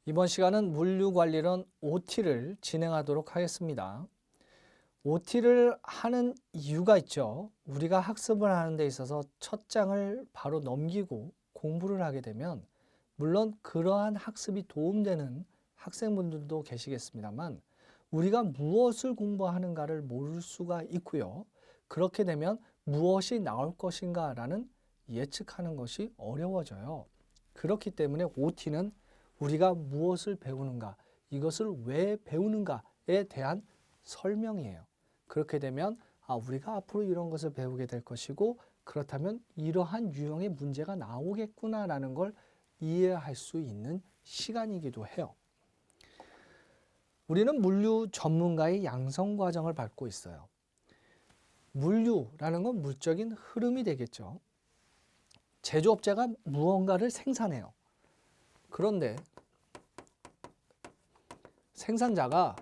이번 시간은 물류관리론 OT를 진행하도록 하겠습니다. OT를 하는 이유가 있죠. 우리가 학습을 하는 데 있어서 첫 장을 바로 넘기고 공부를 하게 되면 물론 그러한 학습이 도움되는 학생분들도 계시겠습니다만 우리가 무엇을 공부하는가를 모를 수가 있고요. 그렇게 되면 무엇이 나올 것인가라는 예측하는 것이 어려워져요. 그렇기 때문에 OT는 우리가 무엇을 배우는가, 이것을 왜 배우는가에 대한 설명이에요. 그렇게 되면 우리가 앞으로 이런 것을 배우게 될 것이고 그렇다면 이러한 유형의 문제가 나오겠구나라는 걸 이해할 수 있는 시간이기도 해요. 우리는 물류 전문가의 양성 과정을 밟고 있어요. 물류라는 건 물적인 흐름이 되겠죠. 제조업체가 무언가를 생산해요. 그런데 생산자가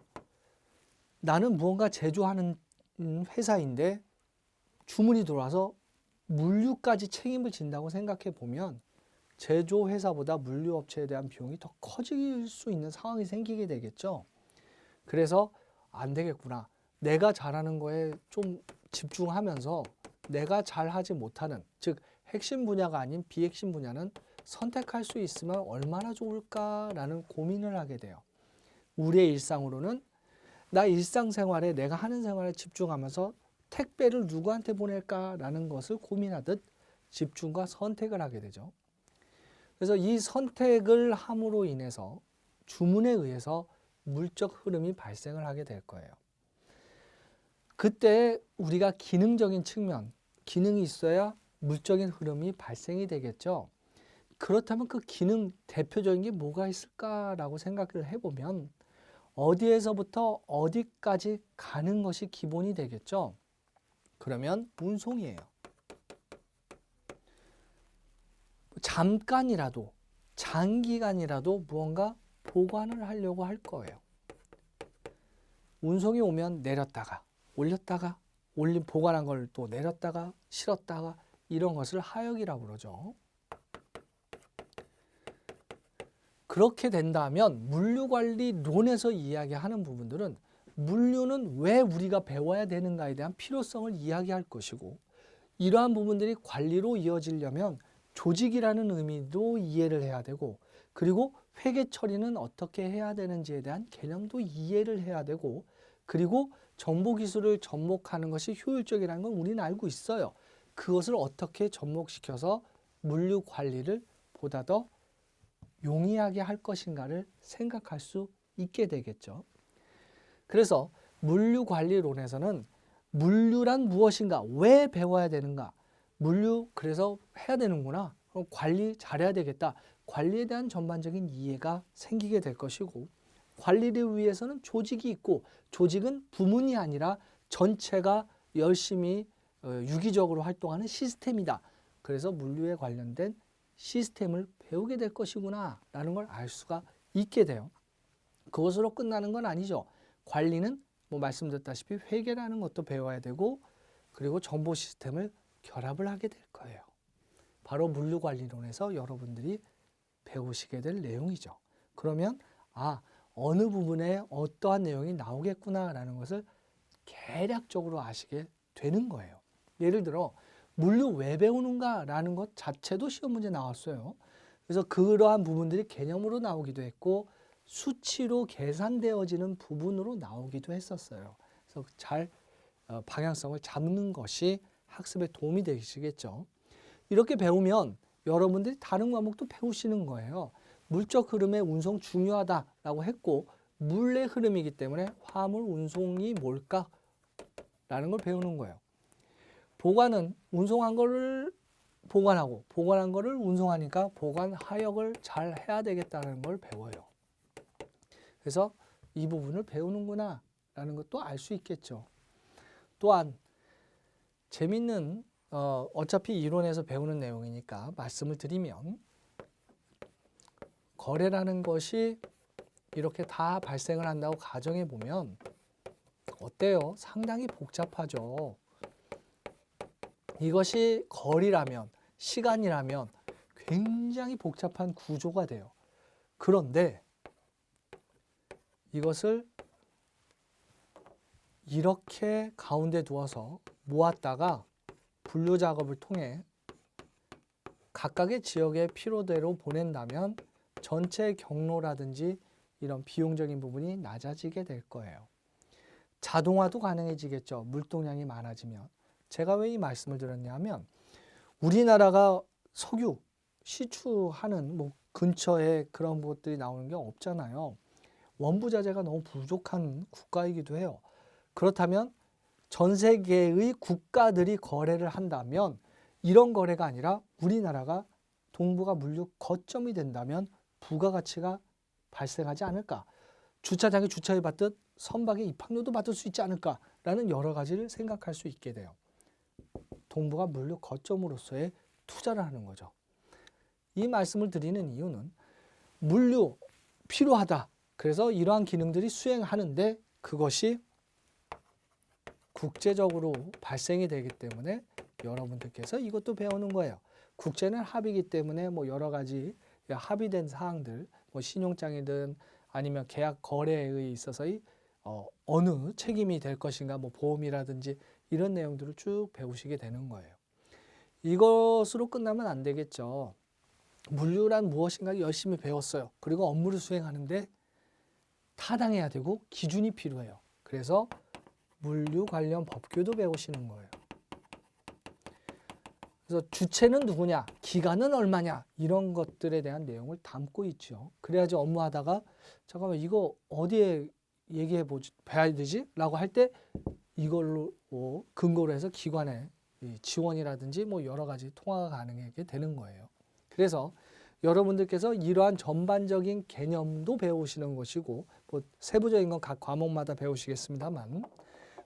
나는 무언가 제조하는 회사인데 주문이 들어와서 물류까지 책임을 진다고 생각해 보면 제조회사보다 물류업체에 대한 비용이 더 커질 수 있는 상황이 생기게 되겠죠. 그래서 안 되겠구나. 내가 잘하는 거에 좀 집중하면서 내가 잘하지 못하는, 즉 핵심 분야가 아닌 비핵심 분야는 선택할 수 있으면 얼마나 좋을까라는 고민을 하게 돼요. 우리의 일상으로는 나 일상생활에 내가 하는 생활에 집중하면서 택배를 누구한테 보낼까라는 것을 고민하듯 집중과 선택을 하게 되죠. 그래서 이 선택을 함으로 인해서 주문에 의해서 물적 흐름이 발생을 하게 될 거예요. 그때 우리가 기능적인 측면, 기능이 있어야 물적인 흐름이 발생이 되겠죠. 그렇다면 그 기능 대표적인 게 뭐가 있을까라고 생각을 해보면 어디에서부터 어디까지 가는 것이 기본이 되겠죠. 그러면 운송이에요. 잠깐이라도 장기간이라도 무언가 보관을 하려고 할 거예요. 운송이 오면 내렸다가 올렸다가 보관한 걸 또 내렸다가 실었다가 이런 것을 하역이라고 그러죠. 그렇게 된다면 물류관리론에서 이야기하는 부분들은 물류는 왜 우리가 배워야 되는가에 대한 필요성을 이야기할 것이고 이러한 부분들이 관리로 이어지려면 조직이라는 의미도 이해를 해야 되고 그리고 회계 처리는 어떻게 해야 되는지에 대한 개념도 이해를 해야 되고 그리고 정보기술을 접목하는 것이 효율적이라는 건 우리는 알고 있어요. 그것을 어떻게 접목시켜서 물류관리를 보다 더 용이하게 할 것인가를 생각할 수 있게 되겠죠. 그래서 물류관리론에서는 물류란 무엇인가, 왜 배워야 되는가, 물류 그래서 해야 되는구나, 그럼 관리 잘해야 되겠다, 관리에 대한 전반적인 이해가 생기게 될 것이고 관리를 위해서는 조직이 있고 조직은 부문이 아니라 전체가 열심히 유기적으로 활동하는 시스템이다. 그래서 물류에 관련된 시스템을 배우게 될 것이구나 라는 걸 알 수가 있게 돼요. 그것으로 끝나는 건 아니죠. 관리는 말씀드렸다시피 회계라는 것도 배워야 되고 그리고 정보 시스템을 결합을 하게 될 거예요. 바로 물류관리론에서 여러분들이 배우시게 될 내용이죠. 그러면 어느 부분에 어떠한 내용이 나오겠구나라는 것을 개략적으로 아시게 되는 거예요. 예를 들어 물류 왜 배우는가라는 것 자체도 시험 문제 나왔어요. 그래서 그러한 부분들이 개념으로 나오기도 했고 수치로 계산되어지는 부분으로 나오기도 했었어요. 그래서 잘 방향성을 잡는 것이 학습에 도움이 되시겠죠. 이렇게 배우면 여러분들이 다른 과목도 배우시는 거예요. 물적 흐름의 운송 중요하다라고 했고 물의 흐름이기 때문에 화물 운송이 뭘까라는 걸 배우는 거예요. 보관은 운송한 거를 보관하고 보관한 거를 운송하니까 보관 하역을 잘 해야 되겠다는 걸 배워요. 그래서 이 부분을 배우는구나 라는 것도 알 수 있겠죠. 또한 재밌는 어차피 이론에서 배우는 내용이니까 말씀을 드리면 거래라는 것이 이렇게 다 발생을 한다고 가정해 보면 어때요? 상당히 복잡하죠. 이것이 거리라면 시간이라면 굉장히 복잡한 구조가 돼요. 그런데 이것을 이렇게 가운데 두어서 모았다가 분류 작업을 통해 각각의 지역의 필요대로 보낸다면 전체 경로라든지 이런 비용적인 부분이 낮아지게 될 거예요. 자동화도 가능해지겠죠. 물동량이 많아지면. 제가 왜 이 말씀을 드렸냐면 우리나라가 석유, 시추하는 뭐 근처에 그런 것들이 나오는 게 없잖아요. 원부 자재가 너무 부족한 국가이기도 해요. 그렇다면 전 세계의 국가들이 거래를 한다면 이런 거래가 아니라 우리나라가 동북아 물류 거점이 된다면 부가가치가 발생하지 않을까. 주차장에 주차해 받듯 선박의 입항료도 받을 수 있지 않을까라는 여러 가지를 생각할 수 있게 돼요. 동북아 물류 거점으로서의 투자를 하는 거죠. 이 말씀을 드리는 이유는 물류 필요하다. 그래서 이러한 기능들이 수행하는데 그것이 국제적으로 발생이 되기 때문에 여러분들께서 이것도 배우는 거예요. 국제는 합의이기 때문에 뭐 여러 가지 합의된 사항들, 뭐 신용장이든 아니면 계약 거래에 있어서의 어느 책임이 될 것인가, 뭐 보험이라든지 이런 내용들을 쭉 배우시게 되는 거예요. 이것으로 끝나면 안 되겠죠. 물류란 무엇인가 열심히 배웠어요. 그리고 업무를 수행하는데 타당해야 되고 기준이 필요해요. 그래서 물류 관련 법규도 배우시는 거예요. 그래서 주체는 누구냐, 기간은 얼마냐 이런 것들에 대한 내용을 담고 있죠. 그래야지 업무하다가 잠깐만 이거 어디에 얘기해 봐야 되지? 라고 할 때 이걸로 근거로 해서 기관의 지원이라든지 뭐 여러 가지 통화가 가능하게 되는 거예요. 그래서 여러분들께서 이러한 전반적인 개념도 배우시는 것이고 뭐 세부적인 건 각 과목마다 배우시겠습니다만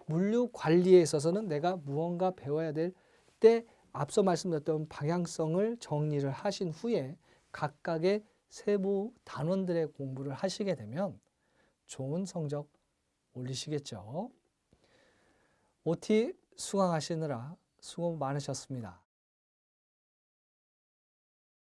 물류 관리에 있어서는 내가 무언가 배워야 될 때 앞서 말씀드렸던 방향성을 정리를 하신 후에 각각의 세부 단원들의 공부를 하시게 되면 좋은 성적 올리시겠죠. OT 수강하시느라 수고 많으셨습니다.